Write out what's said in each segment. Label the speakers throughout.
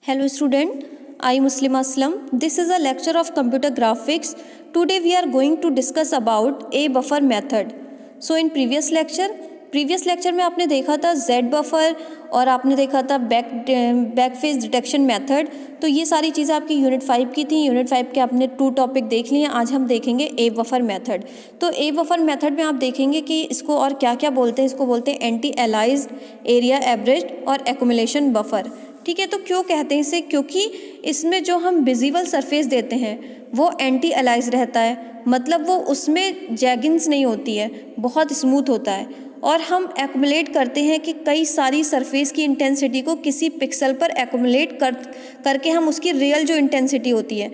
Speaker 1: Hello student, I Muslim Aslam. This is a lecture of computer graphics. Today we are going to discuss about a buffer method. So in previous lecture में आपने देखा था Z buffer और आपने देखा था back face detection method. तो ये सारी चीज़ें आपकी यूनिट 5 की थी. यूनिट 5 के आपने 2 टॉपिक देख लिए. आज हम देखेंगे ए बफर मेथड. तो ए बफर मेथड में आप देखेंगे कि इसको और क्या क्या बोलते हैं. इसको बोलते हैं एंटी एलाइज्ड, एरिया एवरेज्ड और एक्यूमुलेशन बफर. ठीक है, तो क्यों कहते हैं इसे? क्योंकि इसमें जो हम विजिबल सरफेस देते हैं वो एंटी एलाइज रहता है, मतलब वो उसमें जैगिंग्स नहीं होती है, बहुत स्मूथ होता है. और हम एक्यूमुलेट करते हैं कि कई सारी सरफेस की इंटेंसिटी को किसी पिक्सल पर एक्यूमुलेट करके हम उसकी रियल जो इंटेंसिटी होती है,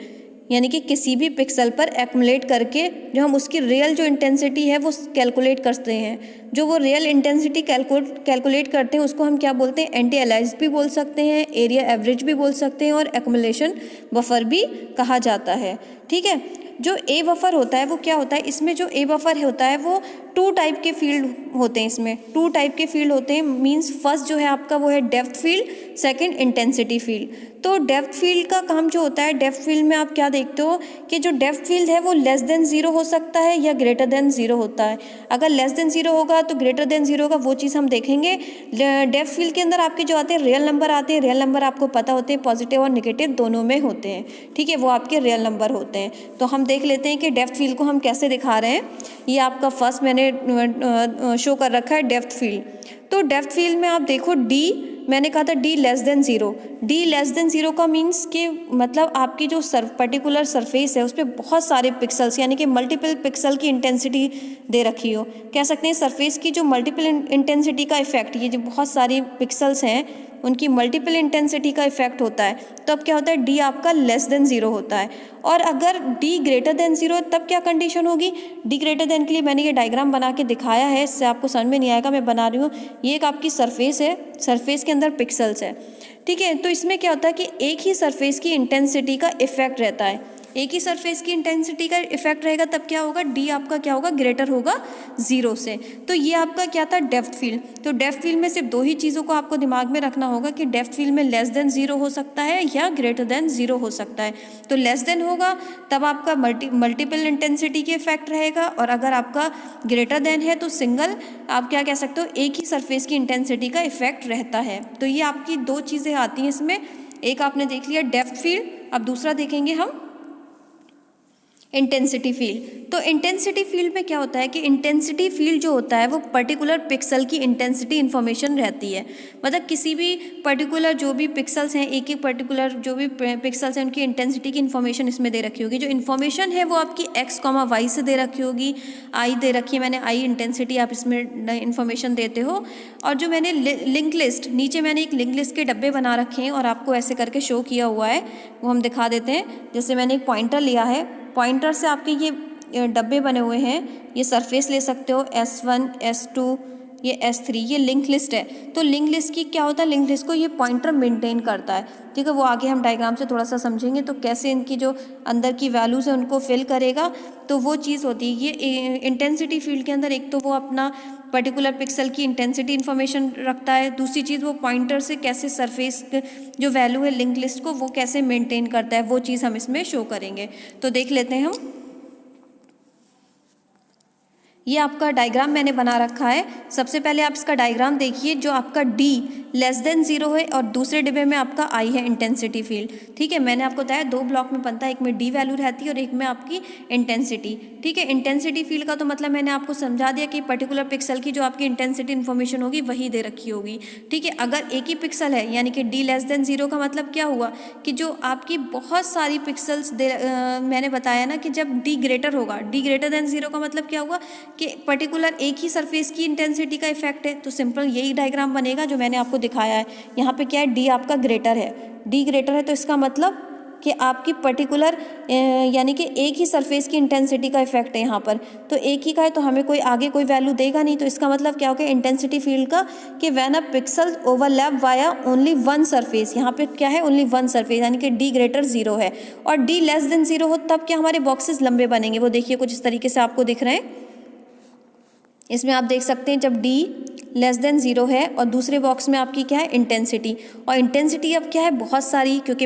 Speaker 1: यानी कि किसी भी पिक्सल पर एक्यूमुलेट करके जो हम उसकी रियल जो इंटेंसिटी है वो कैलकुलेट करते हैं. जो वो रियल इंटेंसिटी कैलकुलेट करते हैं उसको हम क्या बोलते हैं? एंटी एलाइज भी बोल सकते हैं, एरिया एवरेज भी बोल सकते हैं और एक्यूमुलेशन बफर भी कहा जाता है. ठीक है, जो ए बफर होता है वो क्या होता है? इसमें जो ए बफर होता है वो 2 टाइप के फील्ड होते हैं. इसमें 2 टाइप के फील्ड होते हैं. मींस फर्स्ट जो है आपका वो है depth field, second intensity field. तो डेप्थ फील्ड का काम जो होता है, डेप्थ फील्ड में आप क्या देखते हो कि जो डेप्थ फील्ड है वो लेस देन 0 हो सकता है या ग्रेटर देन 0 होता है. अगर लेस देन 0 होगा तो ग्रेटर देन 0 होगा, वो चीज़ हम देखेंगे. डेप्थ फील्ड के अंदर आपके जो आते हैं रियल नंबर आते हैं. रियल नंबर आपको पता होते हैं पॉजिटिव और नेगेटिव दोनों में होते हैं. ठीक है, वो आपके रियल नंबर होते हैं. तो हम देख लेते हैं कि डेप्थ फील्ड को हम कैसे दिखा रहे हैं. ये आपका फर्स्ट मैंने शो कर रखा है डेप्थ फील्ड. तो डेप्थ फील्ड में आप देखो डी, मैंने कहा था D less than 0. D less than 0 का मीन्स कि मतलब आपकी जो पर्टिकुलर सरफेस है उस पर बहुत सारे पिक्सल्स यानी कि मल्टीपल पिक्सल की इंटेंसिटी दे रखी हो. कह सकते हैं सरफेस की जो मल्टीपल इंटेंसिटी का इफेक्ट, ये जो बहुत सारी पिक्सल्स हैं उनकी मल्टीपल इंटेंसिटी का इफेक्ट होता है. तब क्या होता है? डी आपका लेस देन 0 होता है. और अगर डी ग्रेटर देन 0 तब क्या कंडीशन होगी? डी ग्रेटर देन के लिए मैंने ये डायग्राम बना के दिखाया है, इससे आपको समझ में नहीं आएगा, मैं बना रही हूँ. ये एक आपकी सरफेस है, सरफेस के अंदर पिक्सल्स है. ठीक है, तो इसमें क्या होता है कि एक ही सरफेस की इंटेंसिटी का इफेक्ट रहता है. एक ही सरफेस की इंटेंसिटी का इफेक्ट रहेगा तब क्या होगा? डी आपका क्या होगा? ग्रेटर होगा 0 से. तो ये आपका क्या था? Depth field. तो डेप्थ फील्ड में सिर्फ 2 ही चीज़ों को आपको दिमाग में रखना होगा कि डेप्थ फील्ड में लेस देन 0 हो सकता है या ग्रेटर देन 0 हो सकता है. तो लेस देन होगा तब आपका मल्टीपल इंटेंसिटी के इफेक्ट रहेगा, और अगर आपका ग्रेटर देन है तो सिंगल आप क्या कह सकते हो? एक ही सरफेस की इंटेंसिटी का इफेक्ट रहता है. तो ये आपकी 2 चीज़ें आती हैं इसमें. एक आपने देख लिया डेप्थ फील्ड, अब दूसरा देखेंगे हम इंटेंसिटी फील्ड. तो इंटेंसिटी फील्ड में क्या होता है कि इंटेंसिटी फील्ड जो होता है वो पर्टिकुलर पिक्सल की इंटेंसिटी इन्फॉर्मेशन रहती है. मतलब किसी भी पर्टिकुलर जो भी पिक्सल्स हैं, एक एक पर्टिकुलर जो भी पिक्सल्स हैं उनकी इंटेंसिटी की इन्फॉर्मेशन इसमें दे रखी होगी. जो इन्फॉर्मेशन है वो आपकी x, y से दे रखी होगी. आई दे रखी है मैंने, आई इंटेंसिटी आप इसमें इन्फॉर्मेशन देते हो. और जो मैंने लिंक लिस्ट, नीचे मैंने एक लिंक लिस्ट के डब्बे बना रखे हैं और आपको ऐसे करके शो किया हुआ है, वो हम दिखा देते हैं. जैसे मैंने एक पॉइंटर लिया है, पॉइंटर से आपके ये डब्बे बने हुए हैं. ये सरफेस ले सकते हो, S1, S2, ये S3, ये लिंक लिस्ट है. तो लिंक लिस्ट की क्या होता है? लिंक लिस्ट को ये पॉइंटर मेंटेन करता है. ठीक है, वो आगे हम डायग्राम से थोड़ा सा समझेंगे तो कैसे इनकी जो अंदर की वैल्यूज़ है उनको फिल करेगा. तो वो चीज़ होती है ये इंटेंसिटी फील्ड के अंदर. एक तो वो अपना पर्टिकुलर पिक्सल की इंटेंसिटी इन्फॉर्मेशन रखता है, दूसरी चीज़ वो पॉइंटर से कैसे सरफेस जो वैल्यू है लिंक लिस्ट को वो कैसे मेंटेन करता है, वो चीज़ हम इसमें शो करेंगे. तो देख लेते हैं हम. ये आपका डायग्राम मैंने बना रखा है. सबसे पहले आप इसका डायग्राम देखिए. जो आपका D लेस देन 0 है और दूसरे डिब्बे में आपका I है इंटेंसिटी फील्ड. ठीक है, मैंने आपको बताया 2 ब्लॉक में बनता है, एक में D वैल्यू रहती है और एक में आपकी इंटेंसिटी. ठीक है, इंटेंसिटी फील्ड का तो मतलब मैंने आपको समझा दिया कि पर्टिकुलर पिक्सल की जो आपकी इंटेंसिटी इन्फॉर्मेशन होगी वही दे रखी होगी. ठीक है, अगर एक ही पिक्सल है यानी कि D लेस देन 0 का मतलब क्या हुआ कि जो आपकी बहुत सारी पिक्सल्स मैंने बताया ना कि जब D ग्रेटर होगा, D ग्रेटर देन 0 का मतलब क्या हुआ कि पर्टिकुलर एक ही सरफेस की इंटेंसिटी का इफेक्ट है. तो सिंपल यही डायग्राम बनेगा जो मैंने आपको दिखाया है. यहाँ पे क्या है? डी आपका ग्रेटर है. डी ग्रेटर है तो इसका मतलब कि आपकी पर्टिकुलर यानी कि एक ही सरफेस की इंटेंसिटी का इफेक्ट है यहाँ पर. तो एक ही का है तो हमें कोई आगे कोई वैल्यू देगा नहीं. तो इसका मतलब क्या होगा इंटेंसिटी फील्ड का कि when a pixel overlap via only one surface. यहाँ पे क्या है? ओनली वन सरफेस, यानी कि डी ग्रेटर 0 है. और डी लेस देन 0 हो तब क्या हमारे बॉक्सेस लंबे बनेंगे. वो देखिए कुछ इस तरीके से आपको दिख रहे हैं. इसमें आप देख सकते हैं जब D लेस देन 0 है और दूसरे बॉक्स में आपकी क्या है इंटेंसिटी। और इंटेंसिटी अब क्या है बहुत सारी, क्योंकि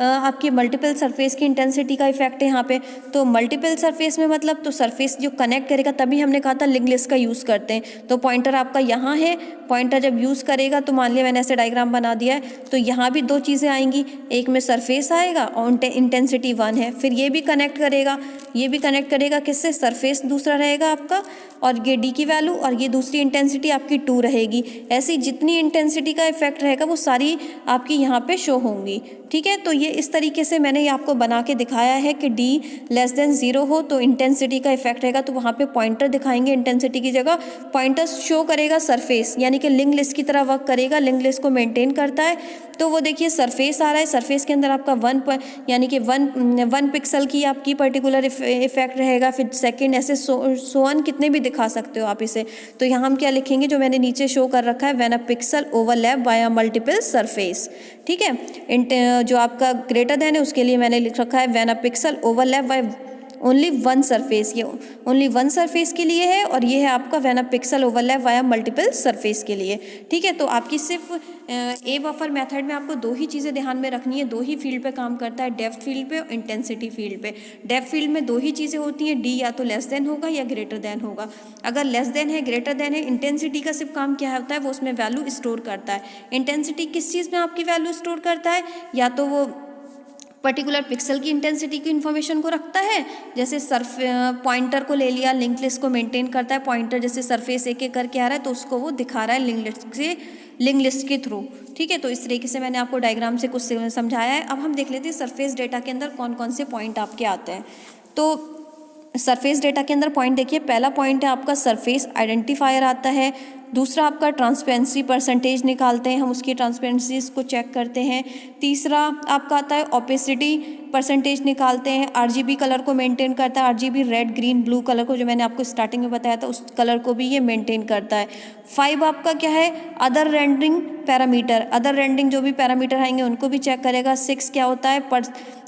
Speaker 1: आपकी मल्टीपल सरफेस की इंटेंसिटी का इफेक्ट है यहाँ पे। तो मल्टीपल सरफेस में मतलब तो सरफेस जो कनेक्ट करेगा, तभी हमने कहा था लिंक लिस्ट का यूज़ करते हैं। तो पॉइंटर आपका यहाँ है, पॉइंटर जब यूज़ करेगा तो मान लिया मैंने ऐसे डायग्राम बना दिया है, तो यहाँ भी 2 चीज़ें आएंगी, एक में सरफेस आएगा और इंटेंसिटी 1 है। फिर ये भी कनेक्ट करेगा, ये भी कनेक्ट करेगा किससे, सरफेस दूसरा रहेगा आपका और ये डी की वैल्यू और ये दूसरी इंटेंसिटी आपकी 2 रहेगी। ऐसी जितनी इंटेंसिटी का इफेक्ट रहेगा वो सारी आपकी यहाँ पे शो होंगी। ठीक है, तो ये इस तरीके से मैंने ये आपको बना के दिखाया है कि डी लेस देन 0 हो तो इंटेंसिटी का इफेक्ट रहेगा, तो वहाँ पे पॉइंटर दिखाएंगे इंटेंसिटी की जगह, पॉइंटर शो करेगा सरफेस, यानी कि लिंक लिस्ट की तरह वर्क करेगा, लिंक लिस्ट को मेंटेन करता है। तो वो देखिए सरफेस आ रहा है, सरफेस के अंदर आपका 1 यानी कि 1 पिक्सल की आपकी पर्टिकुलर इफेक्ट रहेगा। फिर सेकंड ऐसे सोन कितने भी दिखा सकते हो आप इसे। तो यहाँ हम क्या लिखेंगे, जो मैंने नीचे शो कर रखा है, when a pixel overlap bye a multiple surface. ठीक है, जो आपका ग्रेटर देन है उसके लिए मैंने लिख रखा है when a pixel overlap by only 1 surface. ये ओनली 1 सरफेस के लिए है और ये है आपका when a pixel overlap via multiple surface के लिए। ठीक है, तो आपकी सिर्फ ए बफर मेथड में आपको 2 ही चीज़ें ध्यान में रखनी है, 2 ही फील्ड पे काम करता है, डेप्थ फील्ड पे और इंटेंसिटी फील्ड पे। डेप्थ फील्ड में 2 ही चीज़ें होती हैं, डी या तो लेस देन होगा या ग्रेटर देन होगा। अगर लेस देन है, ग्रेटर देन है, इंटेंसिटी का सिर्फ काम क्या होता है, वो उसमें वैल्यू स्टोर करता है। इंटेंसिटी किस चीज़ में आपकी वैल्यू स्टोर करता है, या तो वो पर्टिकुलर पिक्सल की इंटेंसिटी की इन्फॉर्मेशन को रखता है, जैसे पॉइंटर को ले लिया, लिंक लिस्ट को मेंटेन करता है, पॉइंटर जैसे सरफेस एक एक करके आ रहा है तो उसको वो दिखा रहा है लिंक लिस्ट के थ्रू। ठीक है, तो इस तरीके से मैंने आपको डायग्राम से कुछ समझाया है। अब हम देख लेते हैं सरफेस डेटा के अंदर कौन कौन से पॉइंट आपके आते हैं। तो सरफेस डेटा के अंदर पॉइंट देखिए, पहला पॉइंट है आपका सरफेस आइडेंटिफायर आता है, दूसरा आपका ट्रांसपेरेंसी परसेंटेज निकालते हैं, हम उसकी ट्रांसपेरेंसीज को चेक करते हैं। तीसरा आपका आता है ओपेसिटी परसेंटेज निकालते हैं, आरजीबी कलर को मेंटेन करता है, RGB red green blue colour को, जो मैंने आपको स्टार्टिंग में बताया था उस कलर को भी ये मेंटेन करता है। 5 आपका क्या है, other rendering parameter, other rendering जो भी पैरामीटर आएंगे उनको भी चेक करेगा। 6 क्या होता है,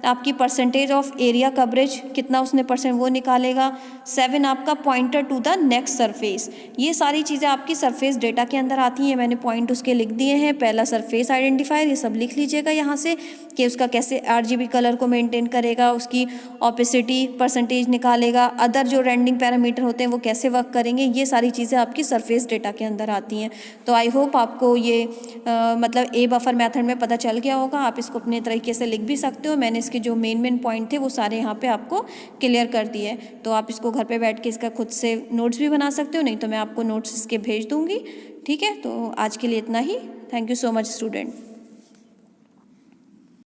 Speaker 1: आपकी परसेंटेज ऑफ एरिया कवरेज, कितना उसने परसेंट वो निकालेगा। 7 आपका pointer to the next surface. ये सारी चीज़ें आपकी सरफेस डेटा के अंदर आती हैं, मैंने पॉइंट उसके लिख दिए हैं। पहला सरफेस आइडेंटिफायर, ये सब लिख लीजिएगा यहाँ से कि उसका कैसे आरजीबी कलर को मेंटेन करेगा, उसकी ओपेसिटी परसेंटेज निकालेगा, अदर जो रेंडरिंग पैरामीटर होते हैं वो कैसे वर्क करेंगे, ये सारी चीज़ें आपकी सरफेस डेटा के अंदर आती हैं। तो आई होप आपको ये मतलब ए बफर मेथड में पता चल गया होगा। आप इसको अपने तरीके से लिख भी सकते हो, मैंने इसके जो मेन पॉइंट थे वो सारे यहाँ पे आपको क्लियर कर दिए। तो आप इसको घर पे बैठ के इसका खुद से नोट्स भी बना सकते हो, नहीं तो मैं आपको नोट्स इसके भेज दूँगी। ठीक है, तो आज के लिए इतना ही। Thank you so much student.